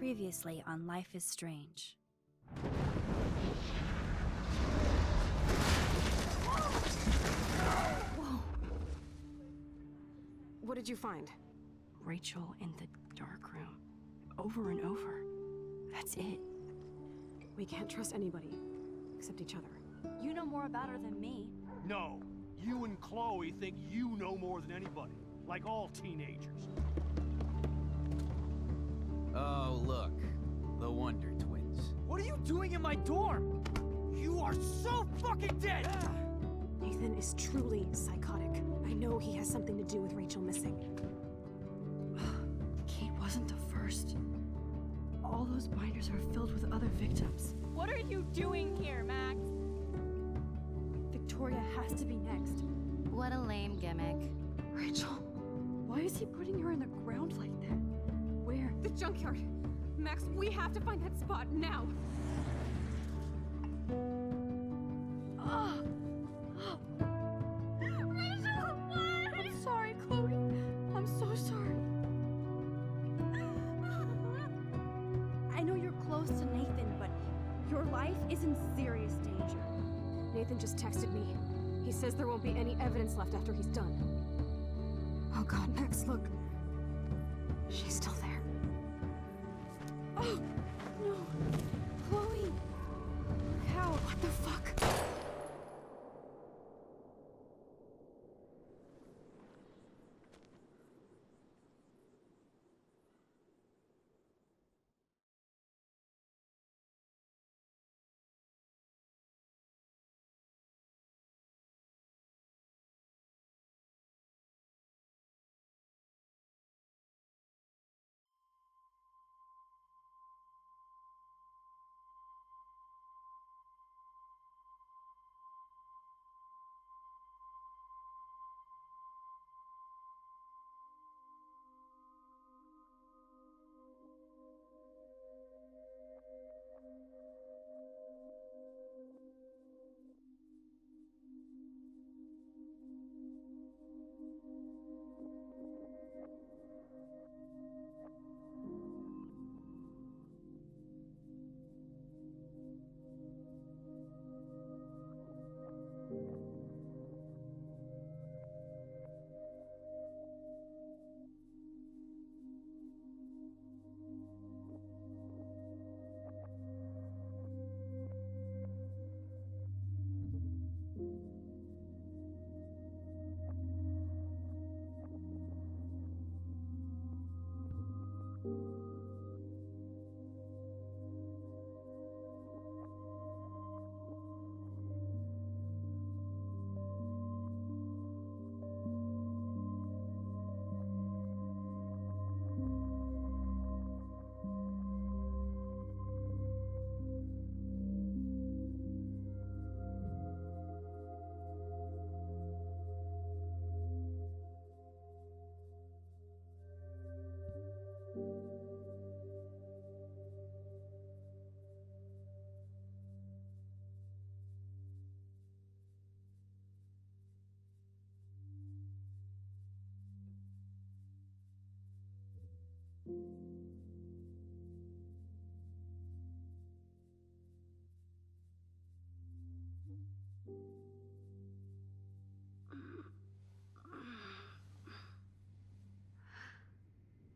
Previously on Life is Strange. Whoa! What did you find? Rachel in the dark room. Over and over. That's it. We can't trust anybody, except each other. You know more about her than me. No, you and Chloe think you know more than anybody, like all teenagers. Oh, look. The Wonder Twins. What are you doing in my dorm? You are so fucking dead! Nathan is truly psychotic. I know he has something to do with Rachel missing. Kate wasn't the first. All those binders are filled with other victims. What are you doing here, Max? Victoria has to be next. What a lame gimmick. Rachel, why is he putting her in the ground like that? Where? The junkyard! Max, we have to find that spot now! Rachel, what? I'm sorry, Chloe. I'm so sorry. I know you're close to Nathan, but your life is in serious danger. Nathan just texted me. He says there won't be any evidence left after he's done. Oh god, Max, look. She's still there. Oh, no. Chloe. How? What the fuck?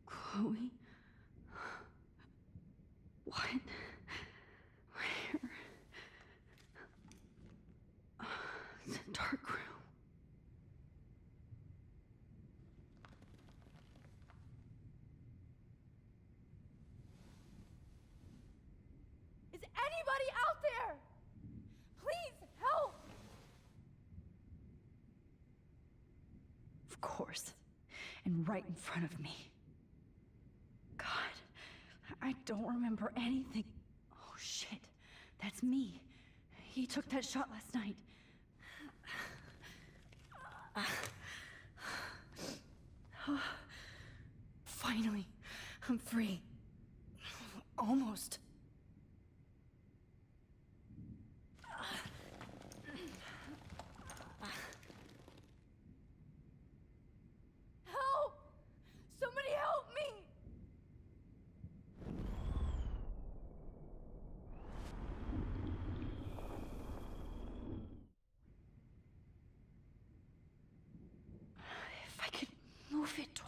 Chloe? What? Where? It's a dark room. Is anybody out there? Please help! Of course. And right in front of me. God, I don't remember anything. Oh shit, that's me. He took that shot last night. Finally, I'm free. Almost. Help! Somebody help me!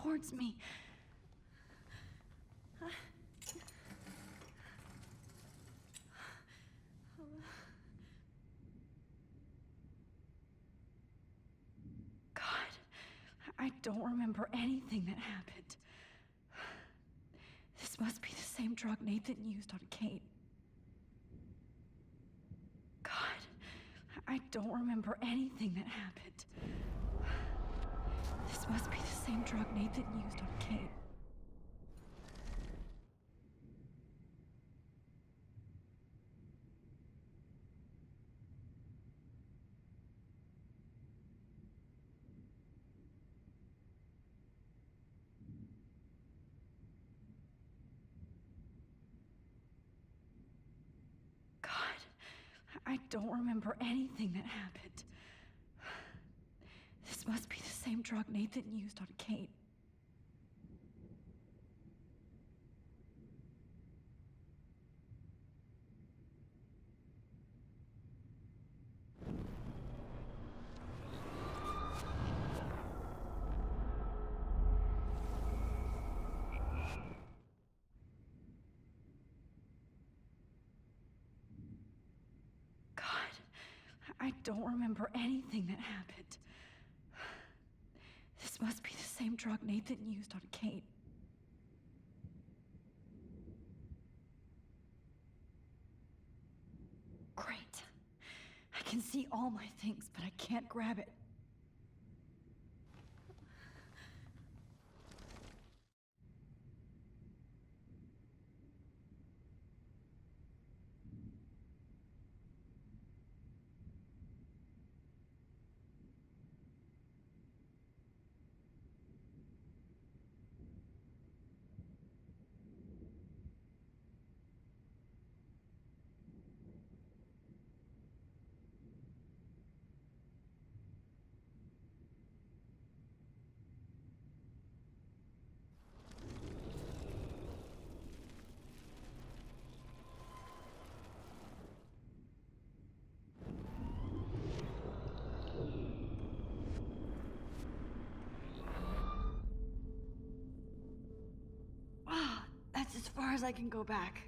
towards me. God, I don't remember anything that happened. This must be the same drug Nathan used on Kate. God, I don't remember anything that happened. This must be the same drug Nathan used on Kate. God, I don't remember anything that happened. This must be the same drug Nathan used on Kate. God, I don't remember anything that happened. This must be the same drug Nathan used on Kate. Great. I can see all my things, but I can't grab it. Ah, that's as far as I can go back.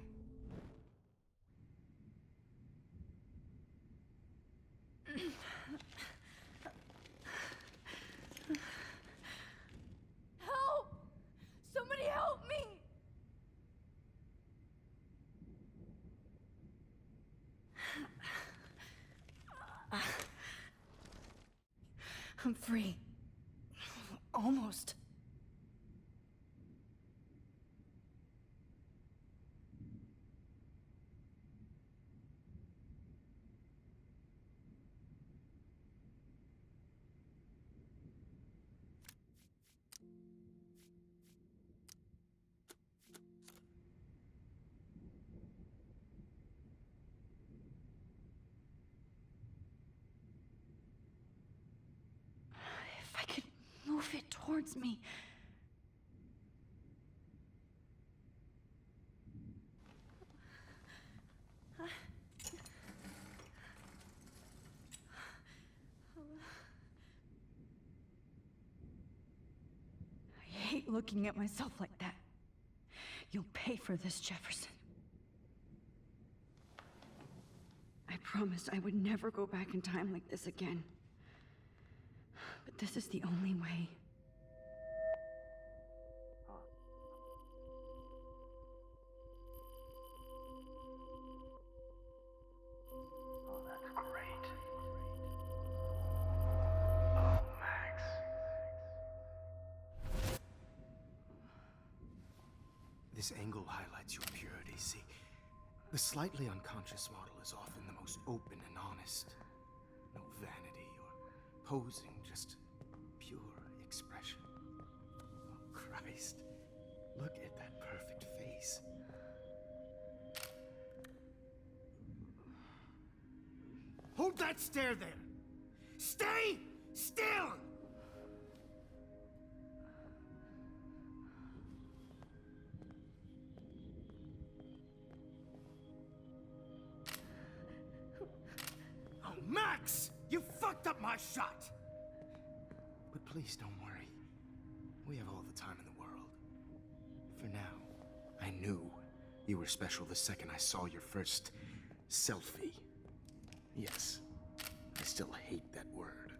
Help! Somebody help me! I'm free. Almost. If I could move it towards me. I hate looking at myself like that. You'll pay for this, Jefferson. I promised I would never go back in time like this again. But this is the only way. Oh, that's great. Oh, Max. This angle highlights your purity, see? The slightly unconscious model is often the most open and honest. No vanity or posing, just pure expression. Oh, Christ. Look at that perfect face. Hold that stare there! Stay still! Oh, Max! You fucked up my shot! But please don't worry. We have all the time in the world. For now, I knew you were special the second I saw your first selfie. Yes, I still hate that word.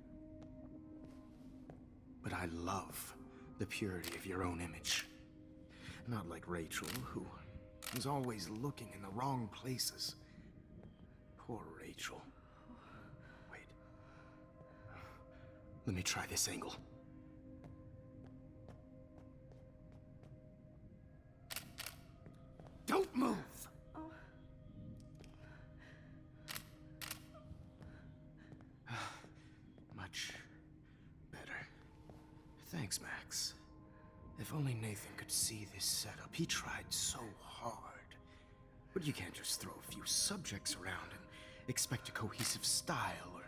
But I love the purity of your own image. Not like Rachel, who was always looking in the wrong places. Poor Rachel. Wait. Let me try this angle. Don't move! Much better. Thanks, Max. If only Nathan could see this setup. He tried so hard. But you can't just throw a few subjects around and expect a cohesive style or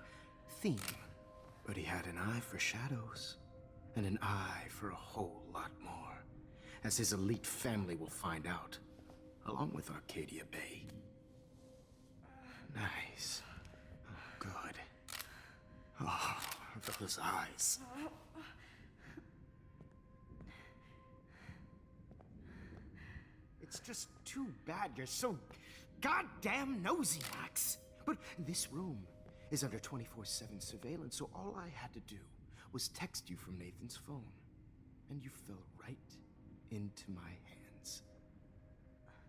theme. But he had an eye for shadows, and an eye for a whole lot more, as his elite family will find out, along with Arcadia Bay. Nice. Oh, good. Oh, those eyes. It's just too bad you're so goddamn nosy, Max. But this room is under 24/7 surveillance, so all I had to do was text you from Nathan's phone. And you fell right into my hands.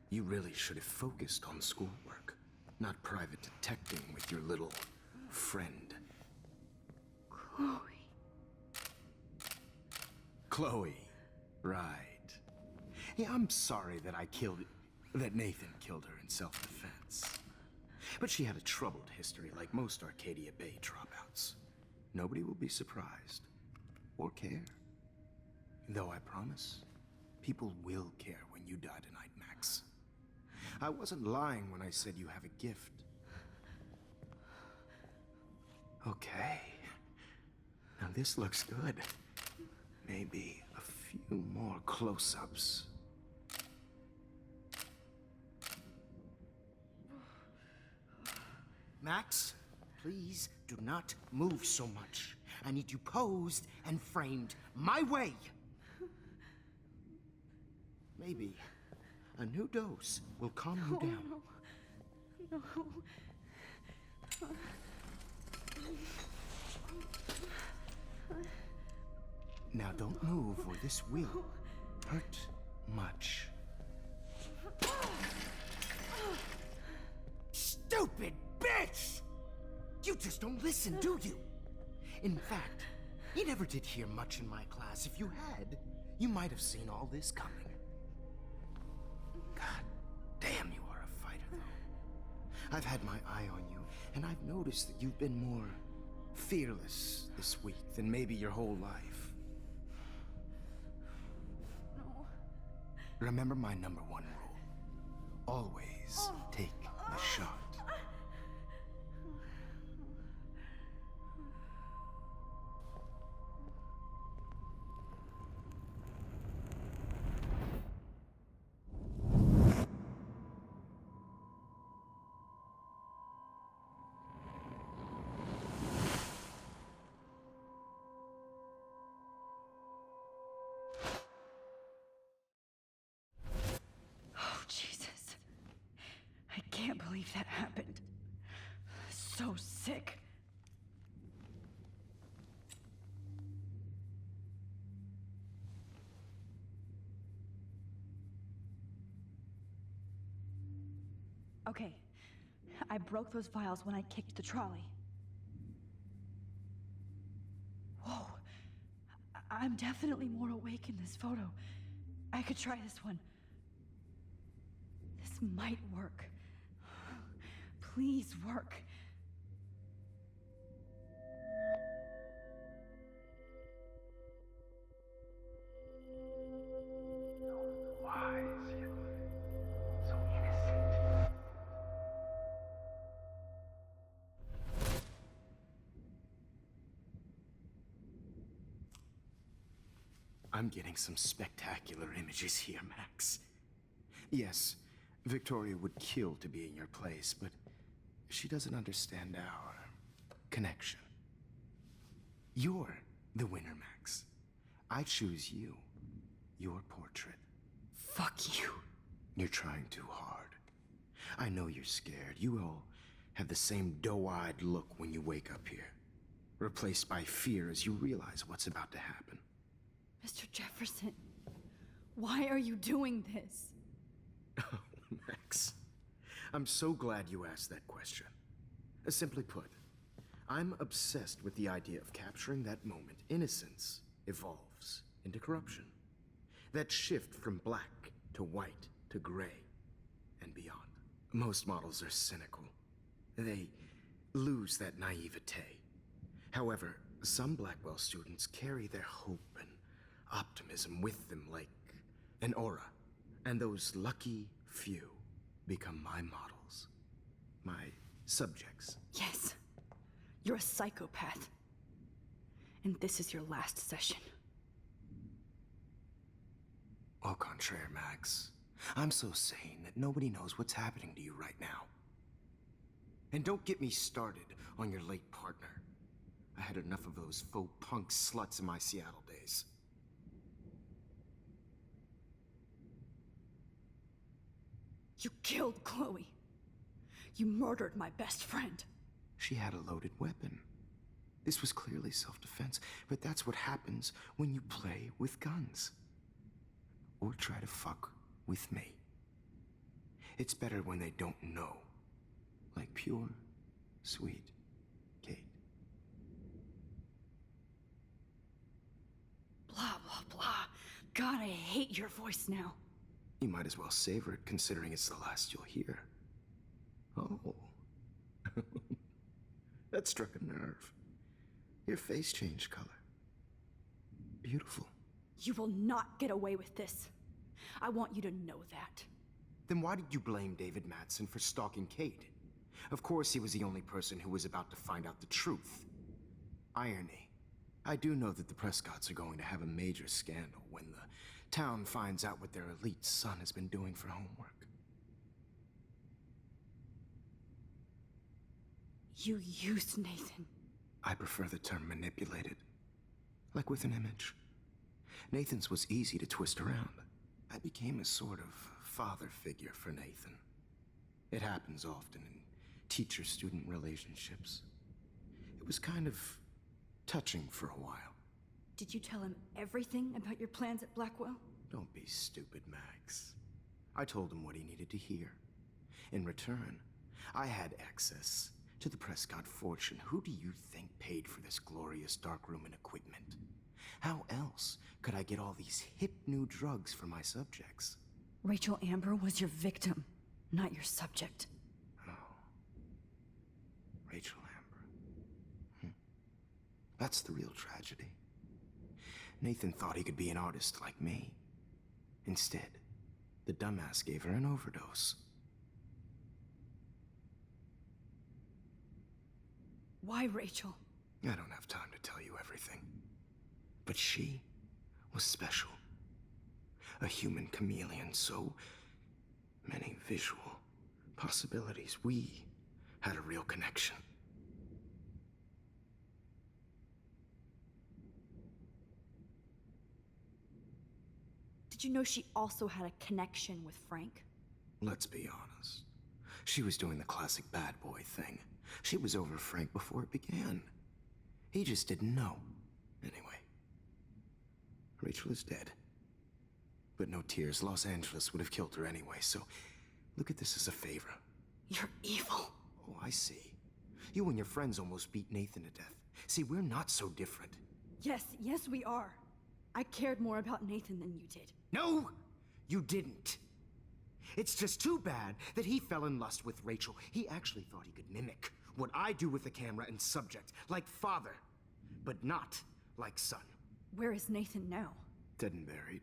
You really should have focused on schoolwork, not private detecting with your little friend. Chloe. Chloe, right. Yeah, I'm sorry that that Nathan killed her in self-defense. But she had a troubled history like most Arcadia Bay dropouts. Nobody will be surprised, or care. Though I promise, people will care when you die tonight, Max. I wasn't lying when I said you have a gift. Okay. Now this looks good. Maybe a few more close-ups. Max, please do not move so much. I need you posed and framed my way. Maybe a new dose will calm you down. No. Now don't move or this will hurt much. Stupid bitch! You just don't listen, do you? In fact, you never did hear much in my class. If you had, you might have seen all this coming. God damn, you are a fighter, though. I've had my eye on you, and I've noticed that you've been more fearless this week than maybe your whole life. No. Remember my #1 rule. Always take the shot. Oh, Jesus. I can't believe that happened. So sick. Okay, I broke those files when I kicked the trolley. Whoa, I'm definitely more awake in this photo. I could try this one. This might work. Please work. Wise yet so innocent. I'm getting some spectacular images here, Max. Yes, Victoria would kill to be in your place, but she doesn't understand our connection. You're the winner, Max. I choose you. Your portrait. Fuck you. You're trying too hard. I know you're scared. You all have the same doe-eyed look when you wake up here. Replaced by fear as you realize what's about to happen. Mr. Jefferson, why are you doing this? Oh, Max. I'm so glad you asked that question. Simply put, I'm obsessed with the idea of capturing that moment innocence evolves into corruption. That shift from black to white to gray and beyond. Most models are cynical. They lose that naivete. However, some Blackwell students carry their hope and optimism with them like an aura. And those lucky few become my models. My subjects. Yes, you're a psychopath. And this is your last session. Au contraire, Max. I'm so sane that nobody knows what's happening to you right now. And don't get me started on your late partner. I had enough of those faux punk sluts in my Seattle days. You killed Chloe. You murdered my best friend. She had a loaded weapon. This was clearly self-defense, but that's what happens when you play with guns. Or try to fuck with me. It's better when they don't know. Like pure, sweet Kate. Blah, blah, blah. God, I hate your voice now. You might as well savor it, considering it's the last you'll hear. Oh. That struck a nerve. Your face changed color. Beautiful. You will not get away with this. I want you to know that. Then why did you blame David Madsen for stalking Kate? Of course he was the only person who was about to find out the truth. Irony. I do know that the Prescotts are going to have a major scandal when the town finds out what their elite son has been doing for homework. You used Nathan. I prefer the term manipulated. Like with an image. Nathan's was easy to twist around. I became a sort of father figure for Nathan. It happens often in teacher-student relationships. It was kind of touching for a while. Did you tell him everything about your plans at Blackwell? Don't be stupid, Max. I told him what he needed to hear. In return, I had access to the Prescott fortune. Who do you think paid for this glorious darkroom and equipment? How else could I get all these hip new drugs for my subjects? Rachel Amber was your victim, not your subject. Oh. Rachel Amber. That's the real tragedy. Nathan thought he could be an artist like me. Instead, the dumbass gave her an overdose. Why Rachel? I don't have time to tell you everything. But she was special. A human chameleon, so many visual possibilities. We had a real connection. Did you know she also had a connection with Frank? Let's be honest. She was doing the classic bad boy thing. She was over Frank before it began. He just didn't know. Anyway, Rachel is dead. But no tears. Los Angeles would have killed her anyway, so look at this as a favor. You're evil. Oh, I see. You and your friends almost beat Nathan to death. See, we're not so different. Yes, we are. I cared more about Nathan than you did. No, you didn't. It's just too bad that he fell in lust with Rachel. He actually thought he could mimic what I do with the camera and subject, like father, but not like son. Where is Nathan now? Dead and buried.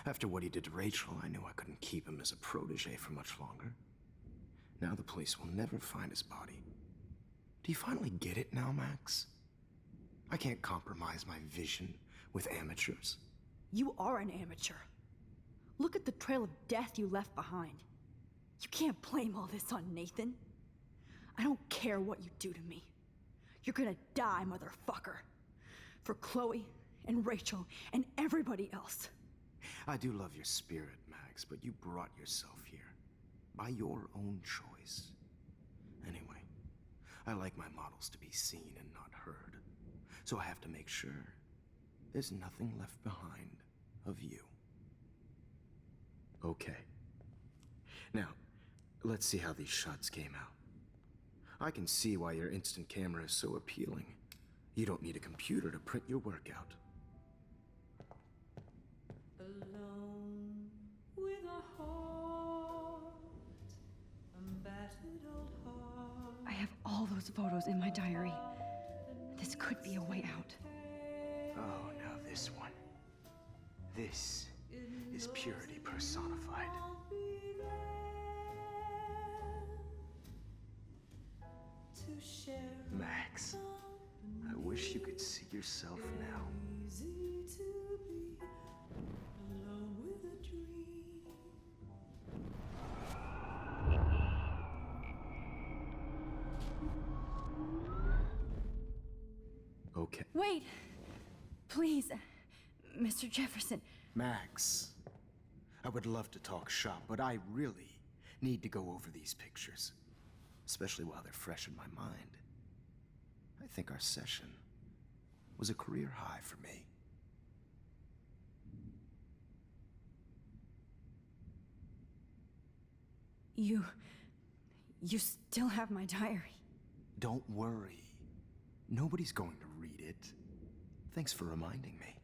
After what he did to Rachel, I knew I couldn't keep him as a protege for much longer. Now the police will never find his body. Do you finally get it now, Max? I can't compromise my vision with amateurs. You are an amateur. Look at the trail of death you left behind. You can't blame all this on Nathan. I don't care what you do to me. You're gonna die, motherfucker. For Chloe and Rachel and everybody else. I do love your spirit, Max, but you brought yourself here. By your own choice. Anyway, I like my models to be seen and not heard. So I have to make sure there's nothing left behind of you. Okay. Now, let's see how these shots came out. I can see why your instant camera is so appealing. You don't need a computer to print your work out. Alone with a heart, a battered old heart. I have all those photos in my diary. This could be a way out. Oh, now this one. This is purity personified. I'll be there to share Max, I wish you could see yourself now. easy to be alone with a dream. Okay. Wait! Please, Mr. Jefferson. Max, I would love to talk shop, but I really need to go over these pictures. Especially while they're fresh in my mind. I think our session was a career high for me. You still have my diary. Don't worry. Nobody's going to read it. Thanks for reminding me.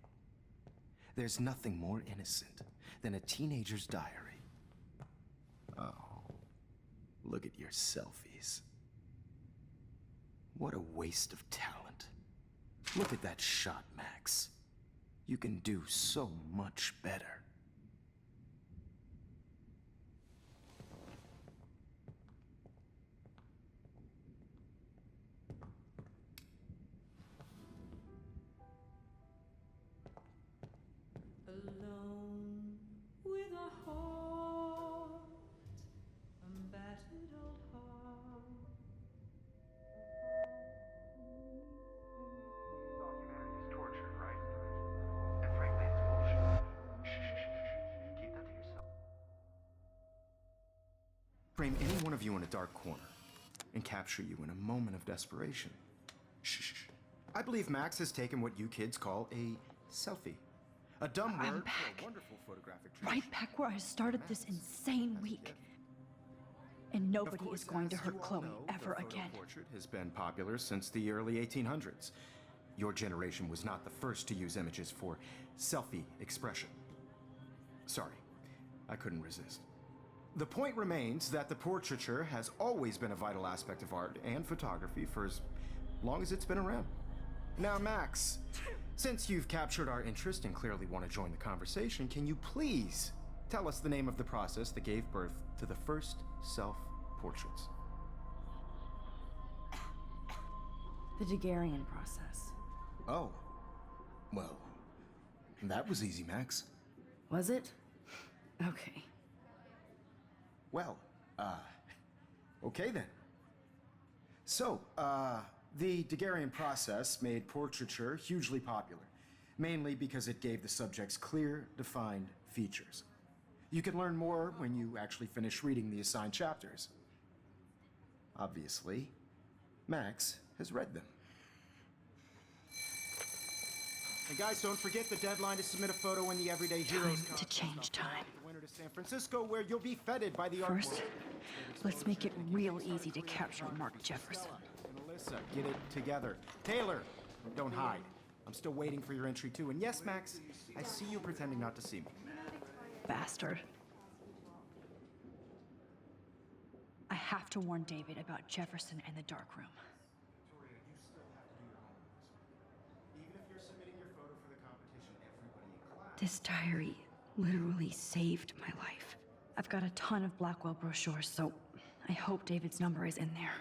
There's nothing more innocent than a teenager's diary. Oh, look at your selfies. What a waste of talent. Look at that shot, Max. You can do so much better. Alone with a heart, a battered old heart. Thought humanity is tortured, right? And frankly, it's bullshit. Shh. Keep that to yourself. Frame any one of you in a dark corner and capture you in a moment of desperation. Shh. I believe Max has taken what you kids call a selfie. A dumb I'm word back. for a wonderful photographic Right back where I started this insane week. And nobody is going to hurt Chloe ever again. Portrait has been popular since the early 1800s. Your generation was not the first to use images for selfie expression. Sorry, I couldn't resist. The point remains that the portraiture has always been a vital aspect of art and photography for as long as it's been around. Now, Max, since you've captured our interest and clearly want to join the conversation, can you please tell us the name of the process that gave birth to the first self-portraits? The Daguerrean process. Oh, well, that was easy, Max. Was it? Okay. Well, okay then. So, the Daguerrean process made portraiture hugely popular, mainly because it gave the subjects clear, defined features. You can learn more when you actually finish reading the assigned chapters. Obviously, Max has read them. And guys, don't forget the deadline to submit a photo in the Everyday Heroes Time to change time. The winter to San Francisco, where you'll be feted by the art First, world. let's make it real easy to capture Mark Jefferson. And Alyssa, get it together. Taylor, don't hide. I'm still waiting for your entry too. And yes, Max, I see you pretending not to see me. Bastard. I have to warn David about Jefferson and the dark room. Victoria, you still have to do your homework. Even if you're submitting your photo for the competition, everybody in class... This diary literally saved my life. I've got a ton of Blackwell brochures, so I hope David's number is in there.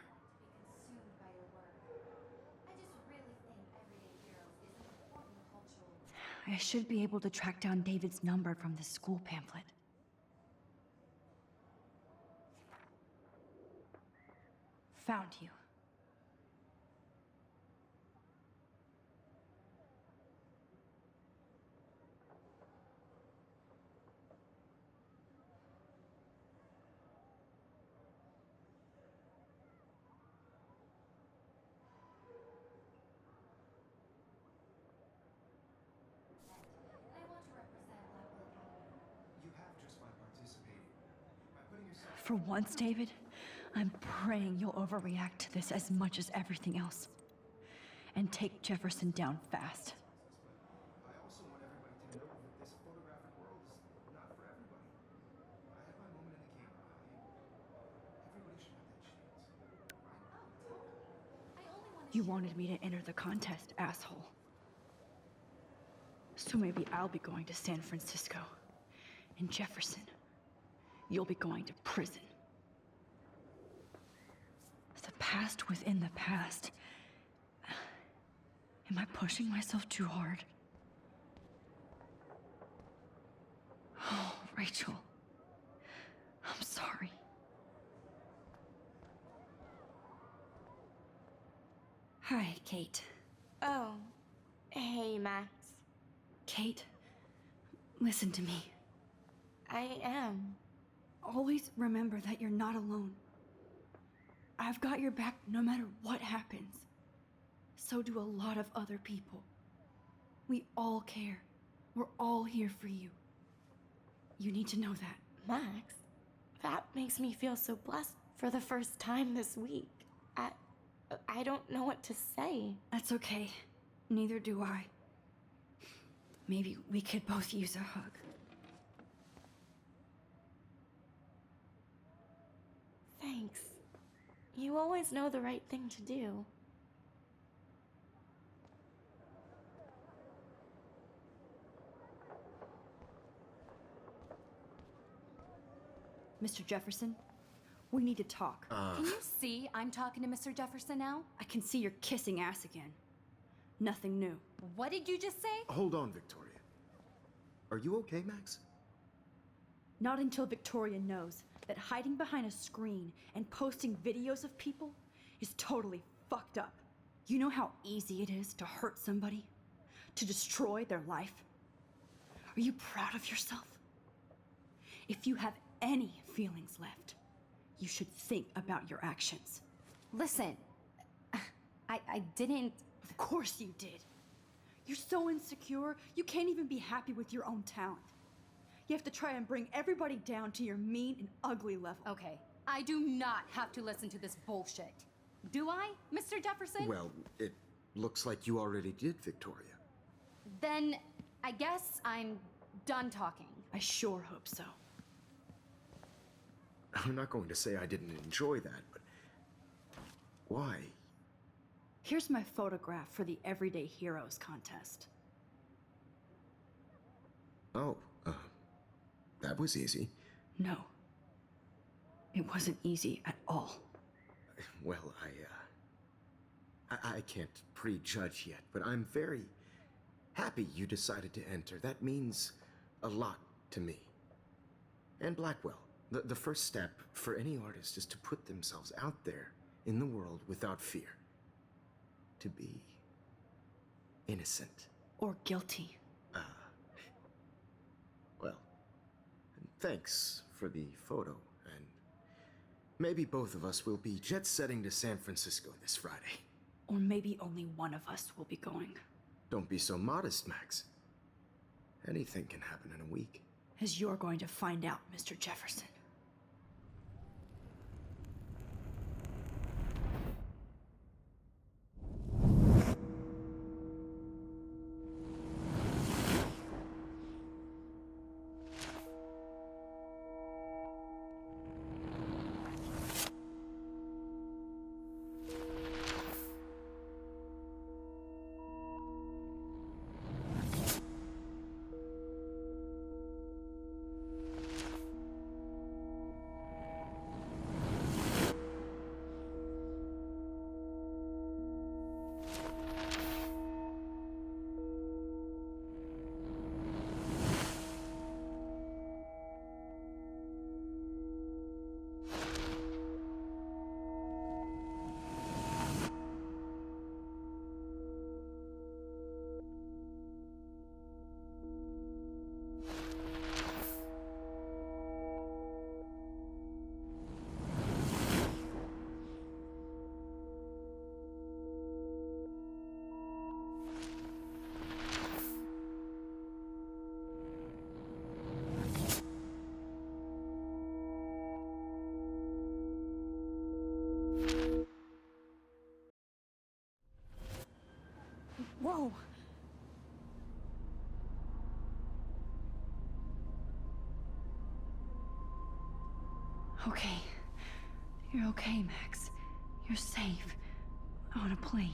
Consumed by your work. I just really think Everyday Heroes is an important cultural... I should be able to track down David's number from the school pamphlet. Found you. For once, David, I'm praying you'll overreact to this as much as everything else. And take Jefferson down fast. I also want everybody to know that this photographic world is not for everybody. I had my moment in the camera. Everybody should have that chance. You wanted me to enter the contest, asshole. So maybe I'll be going to San Francisco. And Jefferson, you'll be going to prison. The past within the past. Am I pushing myself too hard? Oh, Rachel. I'm sorry. Hi, Kate. Oh, hey, Max. Kate, listen to me. I am. Always remember that you're not alone. I've got your back no matter what happens. So do a lot of other people. We all care. We're all here for you. You need to know that. Max, that makes me feel so blessed for the first time this week. I don't know what to say. That's okay. Neither do I. Maybe we could both use a hug. Thanks. You always know the right thing to do. Mr. Jefferson, we need to talk. Can you see I'm talking to Mr. Jefferson now? I can see you're kissing ass again. Nothing new. What did you just say? Hold on, Victoria. Are you okay, Max? Not until Victoria knows that hiding behind a screen and posting videos of people is totally fucked up. You know how easy it is to hurt somebody? To destroy their life? Are you proud of yourself? If you have any feelings left, you should think about your actions. Listen, I didn't... Of course you did. You're so insecure, you can't even be happy with your own talent. You have to try and bring everybody down to your mean and ugly level. Okay, I do not have to listen to this bullshit. Do I, Mr. Jefferson? Well, it looks like you already did, Victoria. Then I guess I'm done talking. I sure hope so. I'm not going to say I didn't enjoy that, but why? Here's my photograph for the Everyday Heroes contest. Oh, that was easy. No. It wasn't easy at all. Well, I can't prejudge yet, but I'm very happy you decided to enter. That means a lot to me. And Blackwell. The first step for any artist is to put themselves out there in the world without fear. To be innocent. Or guilty. Well, thanks for the photo, and maybe both of us will be jet-setting to San Francisco this Friday. Or maybe only one of us will be going. Don't be so modest, Max. Anything can happen in a week. As you're going to find out, Mr. Jefferson. Okay. You're okay, Max. You're safe. On a plane.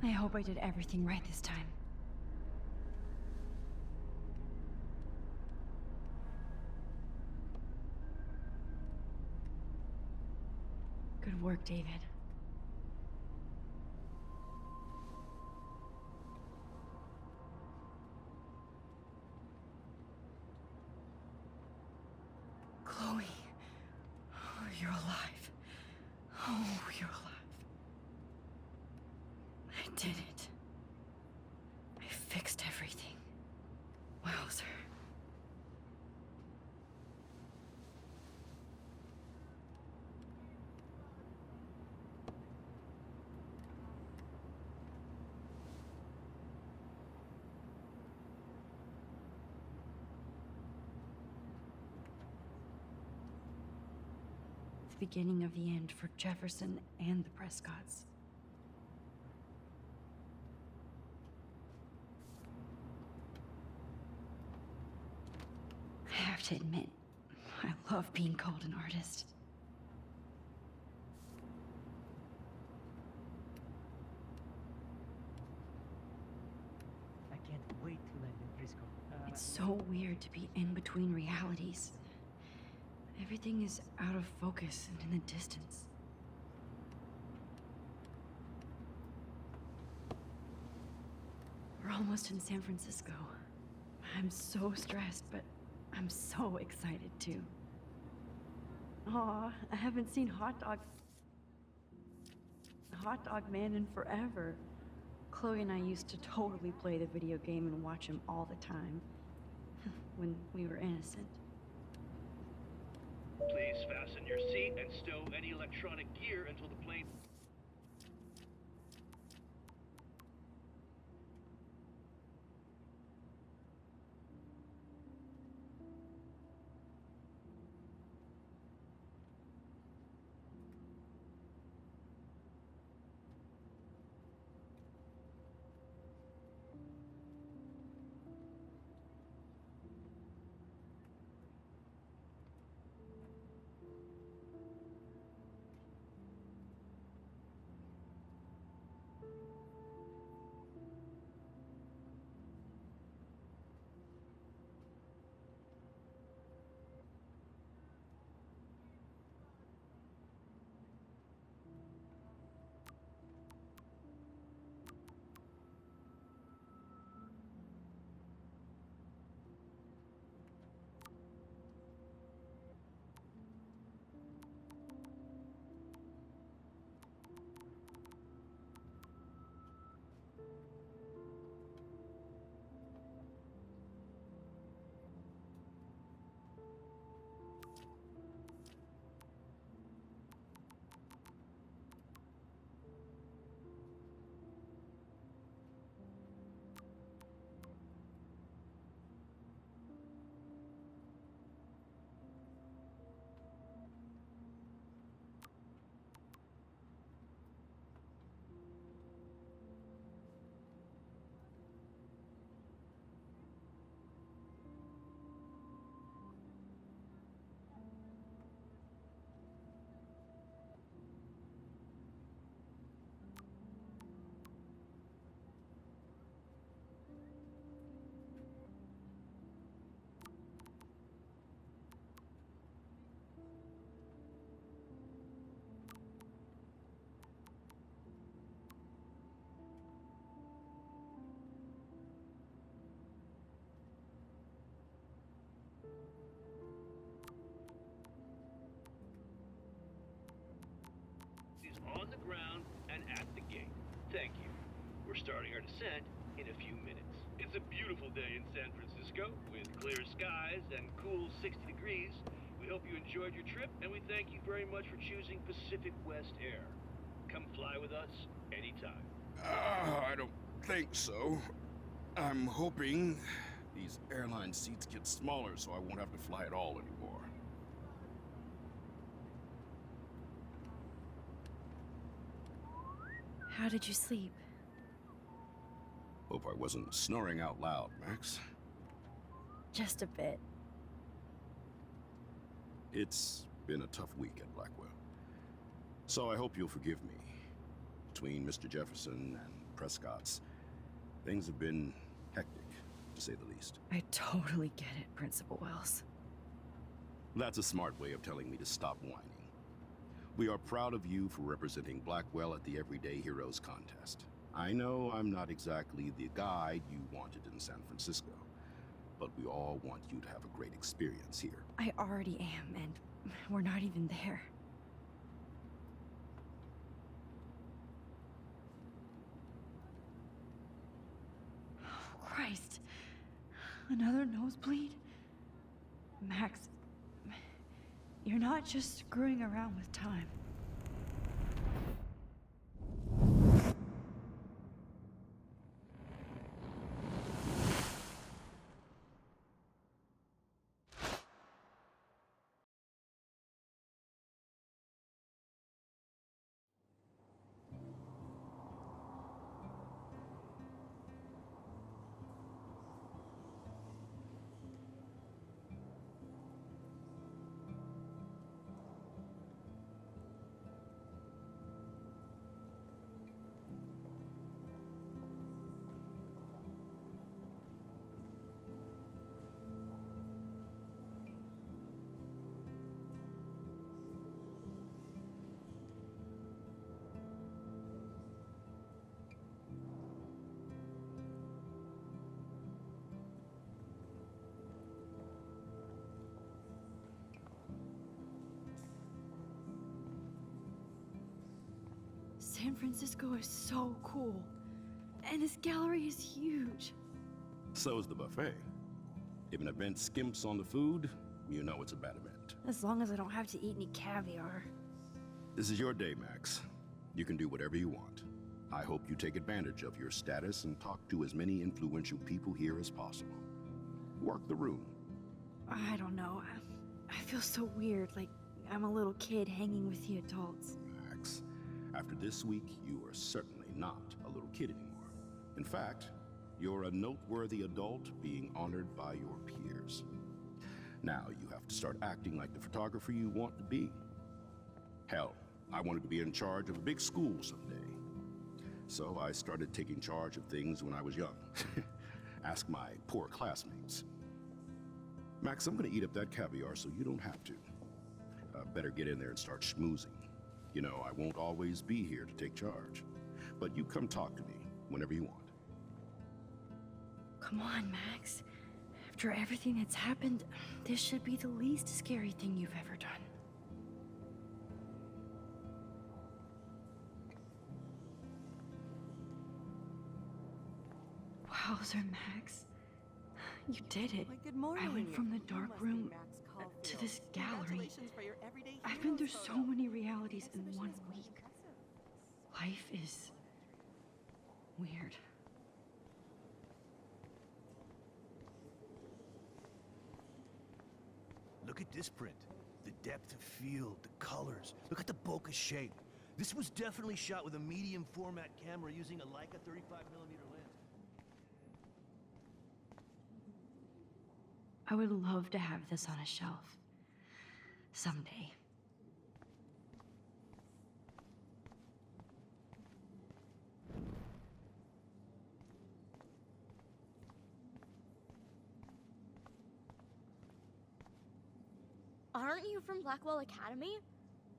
I hope I did everything right this time. Good work, David. Chloe. Oh, you're alive. Oh, you're alive. I did it. I fixed everything. Wowzer. The beginning of the end for Jefferson and the Prescotts. I have to admit, I love being called an artist. I can't wait to land in Frisco. It's so weird to be in between realities. Everything is out of focus and in the distance. We're almost in San Francisco. I'm so stressed, but I'm so excited too. Aw, I haven't seen Hot Dog Man in forever. Chloe and I used to totally play the video game and watch him all the time. When we were innocent. Please fasten your seat and stow any electronic gear until the plane... is on the ground and at the gate. Thank you. We're starting our descent in a few minutes. It's a beautiful day in San Francisco with clear skies and cool 60 degrees. We hope you enjoyed your trip, and we thank you very much for choosing Pacific West Air. Come fly with us anytime. I don't think so. I'm hoping these airline seats get smaller so I won't have to fly at all anymore. How did you sleep? Hope I wasn't snoring out loud, Max. Just a bit. It's been a tough week at Blackwell. So I hope you'll forgive me. Between Mr. Jefferson and Prescott's, things have been hectic, to say the least. I totally get it, Principal Wells. That's a smart way of telling me to stop whining. We are proud of you for representing Blackwell at the Everyday Heroes contest. I know I'm not exactly the guide you wanted in San Francisco, but we all want you to have a great experience here. I already am, and we're not even there. Oh, Christ. Another nosebleed? Max, you're not just screwing around with time. San Francisco is so cool. And this gallery is huge. So is the buffet. If an event skimps on the food, you know it's a bad event. As long as I don't have to eat any caviar. This is your day, Max. You can do whatever you want. I hope you take advantage of your status and talk to as many influential people here as possible. Work the room. I don't know. I feel so weird, like I'm a little kid hanging with the adults. Max, after this week, you are certainly not a little kid anymore. In fact, you're a noteworthy adult being honored by your peers. Now you have to start acting like the photographer you want to be. Hell, I wanted to be in charge of a big school someday. So I started taking charge of things when I was young. Ask my poor classmates. Max, I'm gonna eat up that caviar so you don't have to. Better get in there and start schmoozing. You know, I won't always be here to take charge. But you come talk to me whenever you want. Come on, Max. After everything that's happened, this should be the least scary thing you've ever done. Wowzer, Max. You did it. Good morning. I went from the dark room to this gallery. I've been through so many realities in 1 week. Life is weird. Look at this print. The depth of field, the colors. Look at the bokeh shape. This was definitely shot with a medium format camera using a Leica 35mm lens. I would love to have this on a shelf. Someday. Aren't you from Blackwell Academy?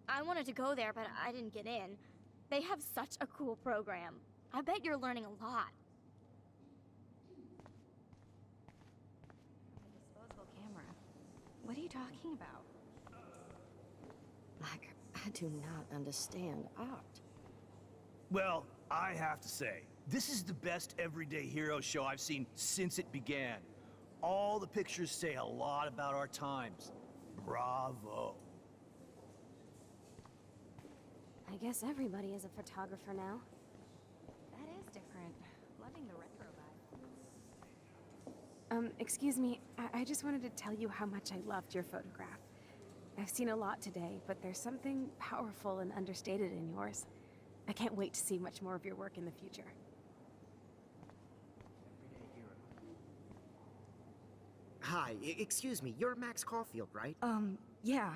I wanted to go there, but I didn't get in. They have such a cool program. I bet you're learning a lot. Disposable camera. What are you talking about? Like, I do not understand art. Well, I have to say, this is the best Everyday Hero show I've seen since it began. All the pictures say a lot about our times. Bravo. I guess everybody is a photographer now. That is different. Loving the retro vibe. Excuse me. I just wanted to tell you how much I loved your photograph. I've seen a lot today, but there's something powerful and understated in yours. I can't wait to see much more of your work in the future. Hi, excuse me, you're Max Caulfield, right? Yeah.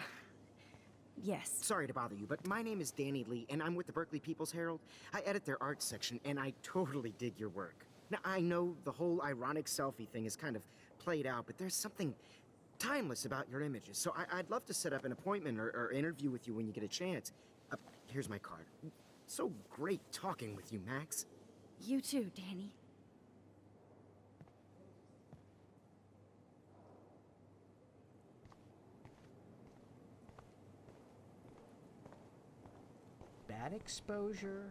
Yes. Sorry to bother you, but my name is Danny Lee, and I'm with the Berkeley People's Herald. I edit their art section, and I totally dig your work. Now, I know the whole ironic selfie thing is kind of played out, but there's something timeless about your images, so I'd love to set up an appointment or interview with you when you get a chance. Here's my card. So great talking with you, Max. You too, Danny. Bad exposure,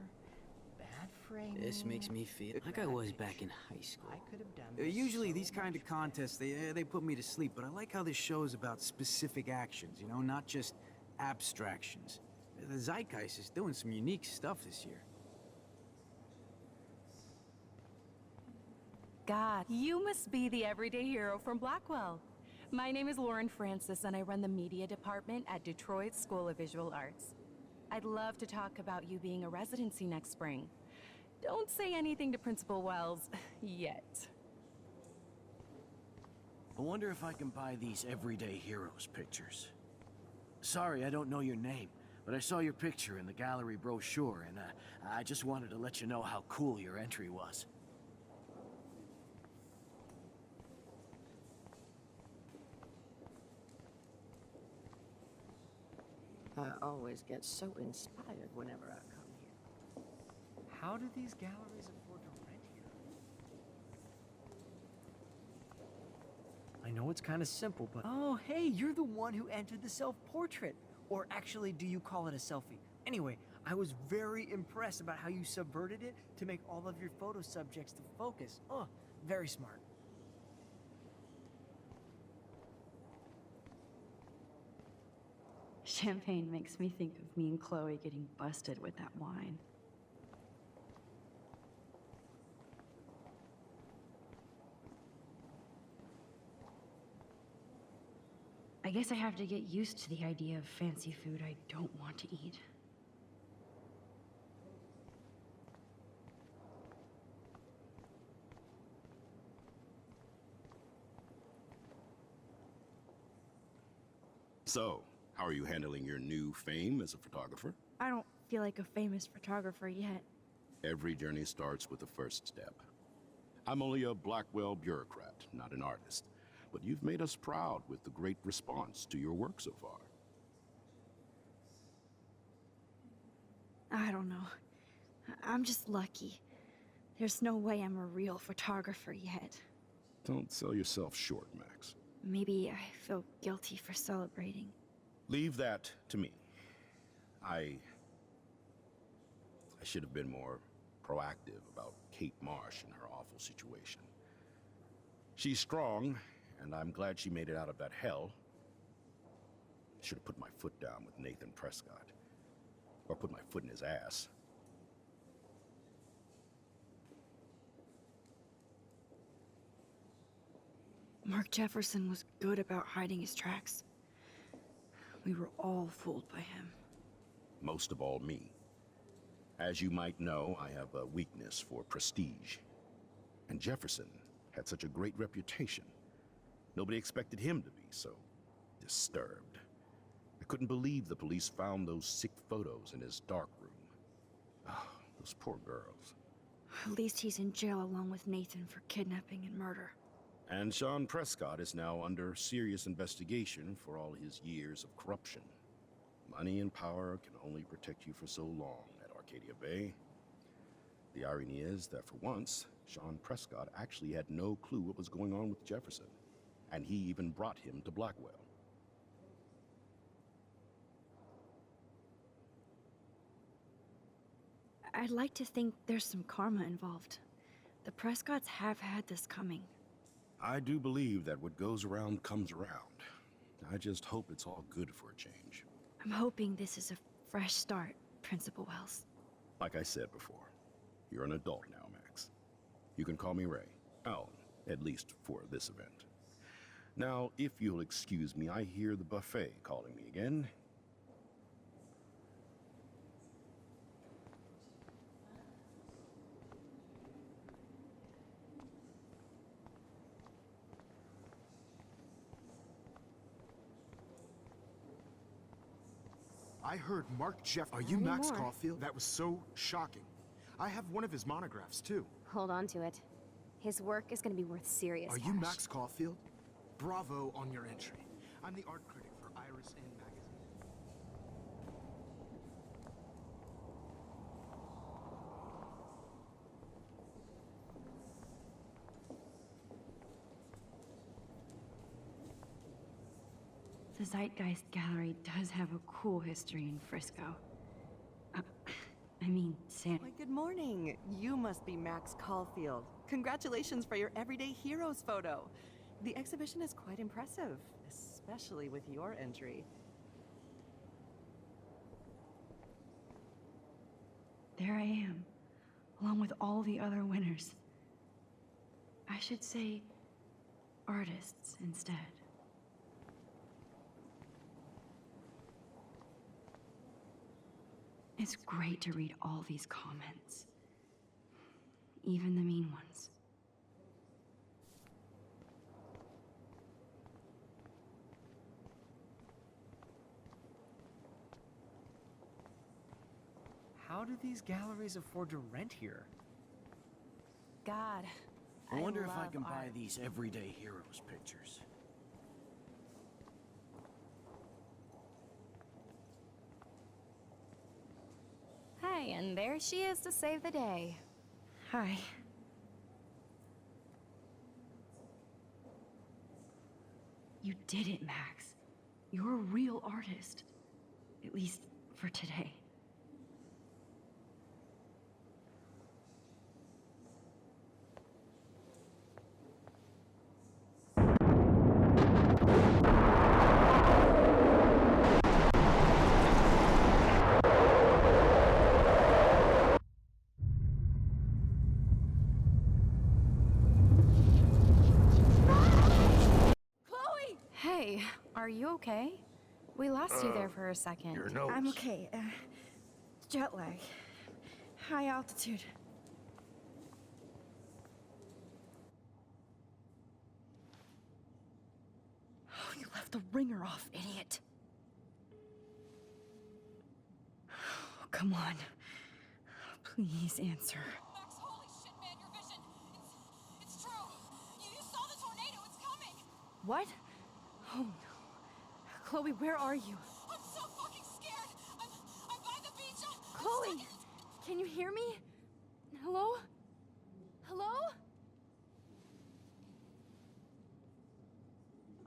bad framing. This makes me feel like I was back in high school. I could have done this Usually so these kind of contests, they put me to sleep, but I like how this show is about specific actions, you know, not just abstractions. The Zeitgeist is doing some unique stuff this year. God, you must be the everyday hero from Blackwell. My name is Lauren Francis, and I run the media department at Detroit School of Visual Arts. I'd love to talk about you being a residency next spring. Don't say anything to Principal Wells yet. I wonder if I can buy these Everyday Heroes pictures. Sorry, I don't know your name, but I saw your picture in the gallery brochure, and I just wanted to let you know how cool your entry was. I always get so inspired whenever I come here. How do these galleries afford to rent here? I know it's kind of simple, but... Oh, hey, you're the one who entered the self-portrait. Or actually, do you call it a selfie? Anyway, I was very impressed about how you subverted it to make all of your photo subjects the focus. Oh, very smart. Champagne makes me think of me and Chloe getting busted with that wine. I guess I have to get used to the idea of fancy food I don't want to eat. So, how are you handling your new fame as a photographer? I don't feel like a famous photographer yet. Every journey starts with the first step. I'm only a Blackwell bureaucrat, not an artist. But you've made us proud with the great response to your work so far. I don't know. I'm just lucky. There's no way I'm a real photographer yet. Don't sell yourself short, Max. Maybe I feel guilty for celebrating. Leave that to me. I should have been more proactive about Kate Marsh and her awful situation. She's strong, and I'm glad she made it out of that hell. Should have put my foot down with Nathan Prescott. Or put my foot in his ass. Mark Jefferson was good about hiding his tracks. We were all fooled by him. Most of all, me. As you might know, I have a weakness for prestige. And Jefferson had such a great reputation. Nobody expected him to be so disturbed. I couldn't believe the police found those sick photos in his darkroom. Oh, those poor girls. At least he's in jail along with Nathan for kidnapping and murder. And Sean Prescott is now under serious investigation for all his years of corruption. Money and power can only protect you for so long at Arcadia Bay. The irony is that for once, Sean Prescott actually had no clue what was going on with Jefferson. And he even brought him to Blackwell. I'd like to think there's some karma involved. The Prescotts have had this coming. I do believe that what goes around comes around. I just hope it's all good for a change. I'm hoping this is a fresh start, Principal Wells. Like I said before, you're an adult now, Max. You can call me Ray. Alan, at least for this event. Now, if you'll excuse me, I hear the buffet calling me again. I heard Mark Jeff. Are you Max Caulfield? That was so shocking. I have one of his monographs, too. Hold on to it. His work is going to be worth serious Are cash. you Max Caulfield? Bravo on your entry. I'm the art critic for Iris In magazine. The Zeitgeist Gallery does have a cool history in Frisco. I mean, San... Why, good morning. You must be Max Caulfield. Congratulations for your Everyday Heroes photo. The exhibition is quite impressive, especially with your entry. There I am, along with all the other winners. I should say artists instead. It's great to read all these comments, even the mean ones. How do these galleries afford to rent here? God, I wonder if I love can buy art. these Everyday Heroes pictures. Hey, and there she is to save the day. Hi. You did it, Max. You're a real artist. At least for today. Hey, are you okay? We lost you there for a second. Your nose. I'm okay. Jet lag. High altitude. Oh, you left the ringer off, idiot. Oh, come on. Please answer. Max, holy shit, man, your vision. It's true. You saw the tornado. It's coming. What? Oh no. Chloe, where are you? I'm so fucking scared. I'm by the beach. Chloe, can you hear me? Hello? Hello?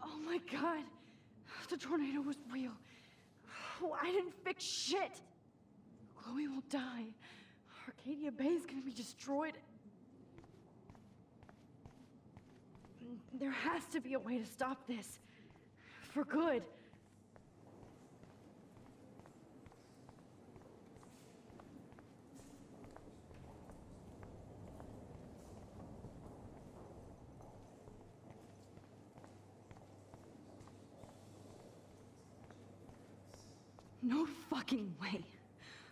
Oh my god. The tornado was real. Oh, I didn't fix shit. Chloe will die. Arcadia Bay is gonna be destroyed. There has to be a way to stop this. For good. No fucking way.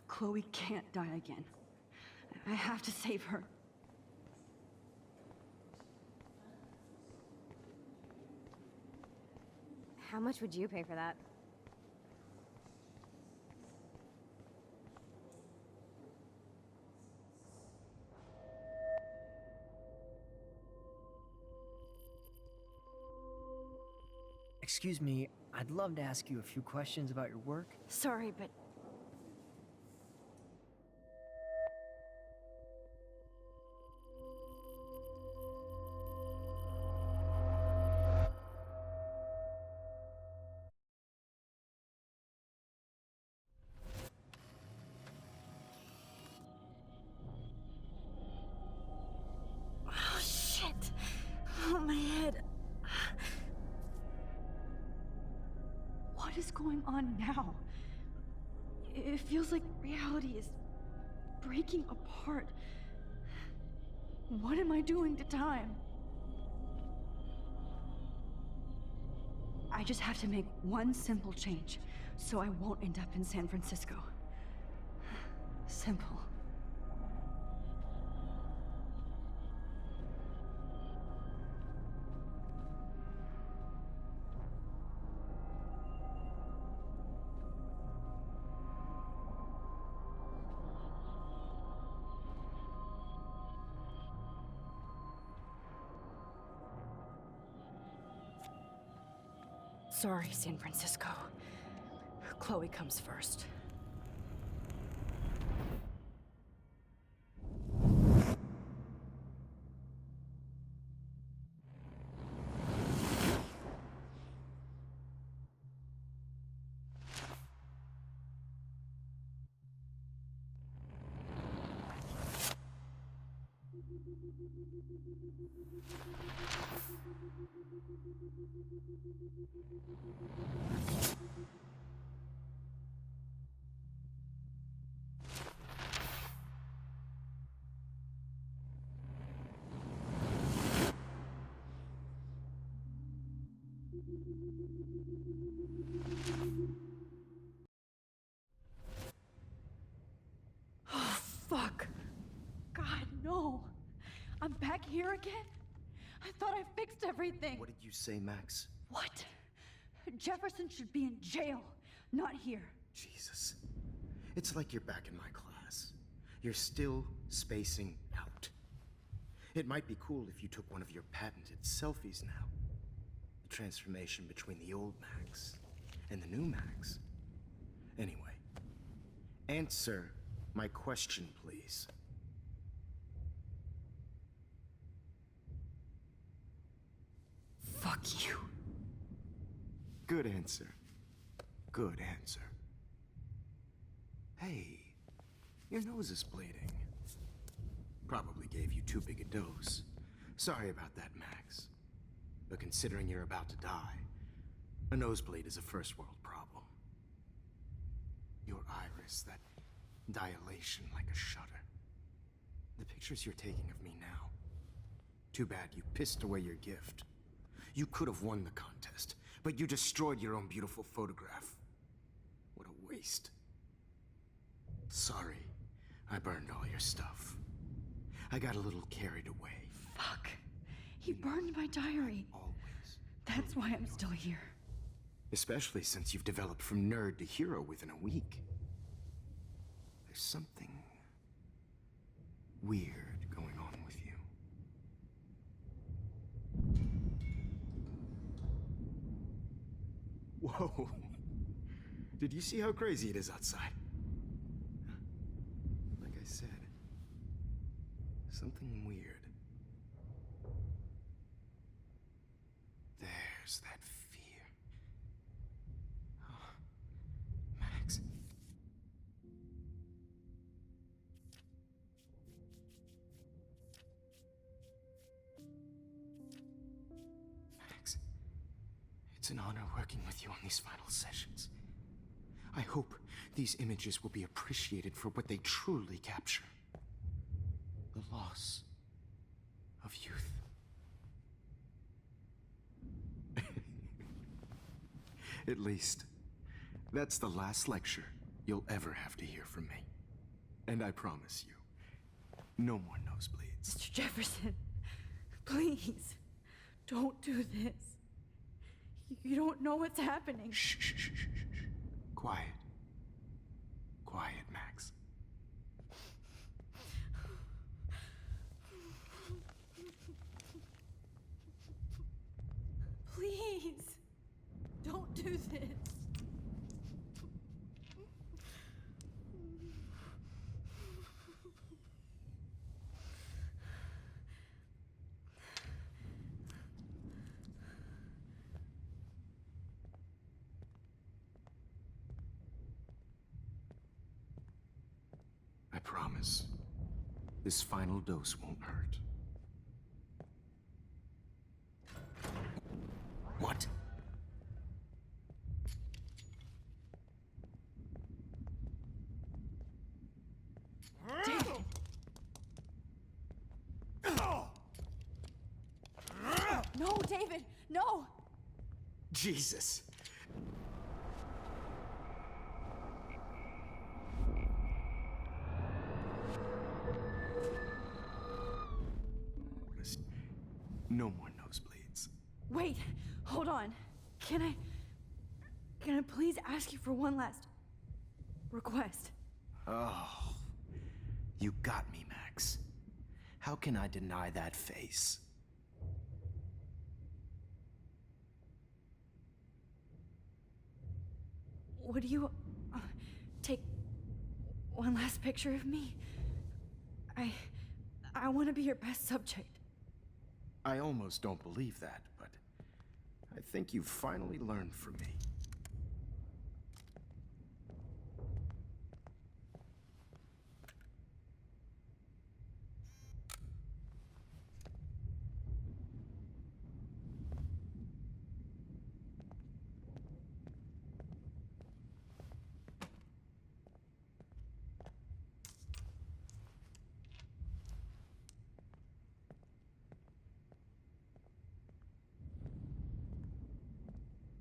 Chloe can't die again. I have to save her. How much would you pay for that? Excuse me, I'd love to ask you a few questions about your work. Sorry, but oh shit. Oh, my head. What is going on now? It feels like reality is breaking apart. What am I doing to time? I just have to make one simple change, so I won't end up in San Francisco. Simple. Sorry, San Francisco. Chloe comes first. Oh, fuck. God, no. I'm back here again? I thought I fixed everything. What did you say, Max? What? Jefferson should be in jail, not here. Jesus. It's like you're back in my class. You're still spacing out. It might be cool if you took one of your patented selfies now. The transformation between the old Max and the new Max. Anyway, answer my question, please. Fuck you. Good answer. Good answer. Hey, your nose is bleeding. Probably gave you too big a dose. Sorry about that, Max. But considering you're about to die, a nosebleed is a first world problem. Your iris, that dilation like a shutter. The pictures you're taking of me now. Too bad you pissed away your gift. You could have won the contest, but you destroyed your own beautiful photograph. What a waste. Sorry, I burned all your stuff. I got a little carried away. Fuck. He burned my diary. Always. That's why I'm still here. Especially since you've developed from nerd to hero within a week. There's something weird going on with you. Whoa. Did you see how crazy it is outside? Like I said, something weird. There's that fear. Oh, Max. Max, it's an honor working with you on these final sessions. I hope these images will be appreciated for what they truly capture. The loss of youth. At least, that's the last lecture you'll ever have to hear from me. And I promise you, no more nosebleeds. Mr. Jefferson, please, don't do this. You don't know what's happening. Shh, shh, shh, shh, shh. Quiet. Quiet, Max. Please, don't do this. I promise, this final dose won't hurt. What? No, David, no! Jesus. No more nosebleeds. Wait, hold on. Can I please ask you for one last request? Oh, you got me, Max. How can I deny that face? would you take one last picture of me? I want to be your best subject. I almost don't believe that, but I think you've finally learned from me.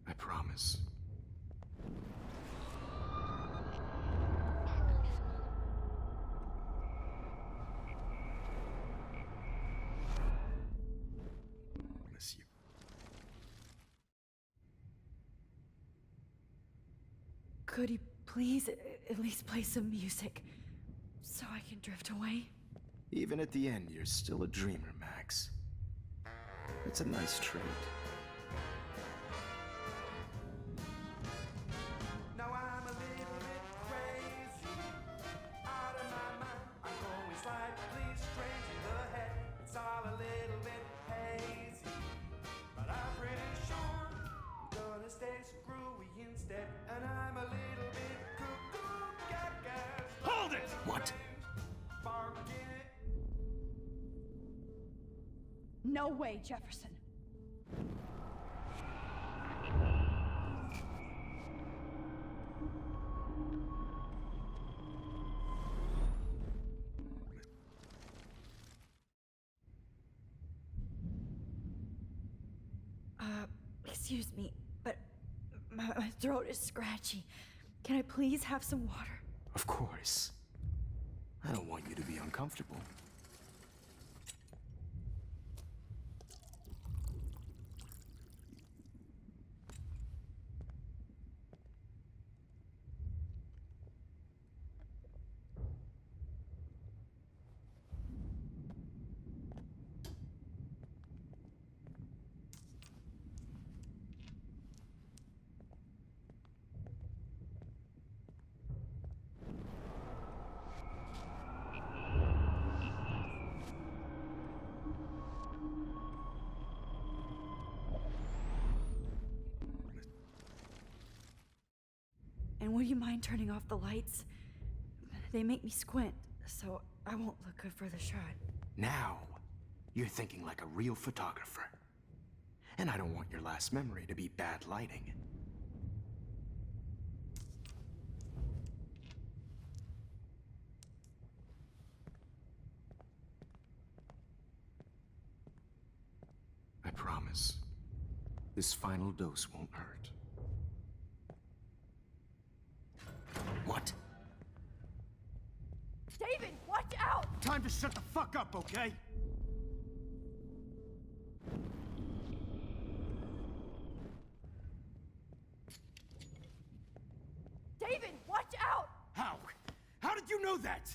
I promise. Miss you. Could you please at least play some music so I can drift away? Even at the end, you're still a dreamer, Max. It's a nice trait. Now I'm a little bit crazy, out of my mind. I'm going slightly strange in the head. It's all a little bit hazy, but I'm pretty sure I'm gonna stay screwy instead. And I'm a little bit cuckoo, gaga. Hold it! What? Barking it. No way, Jefferson. Excuse me, but my throat is scratchy. Can I please have some water? Of course. I don't want you to be uncomfortable. And would you mind turning off the lights? They make me squint, so I won't look good for the shot. Now, you're thinking like a real photographer. And I don't want your last memory to be bad lighting. I promise. This final dose won't hurt. What? David, watch out! Time to shut the fuck up, okay? David, watch out! How? How did you know that?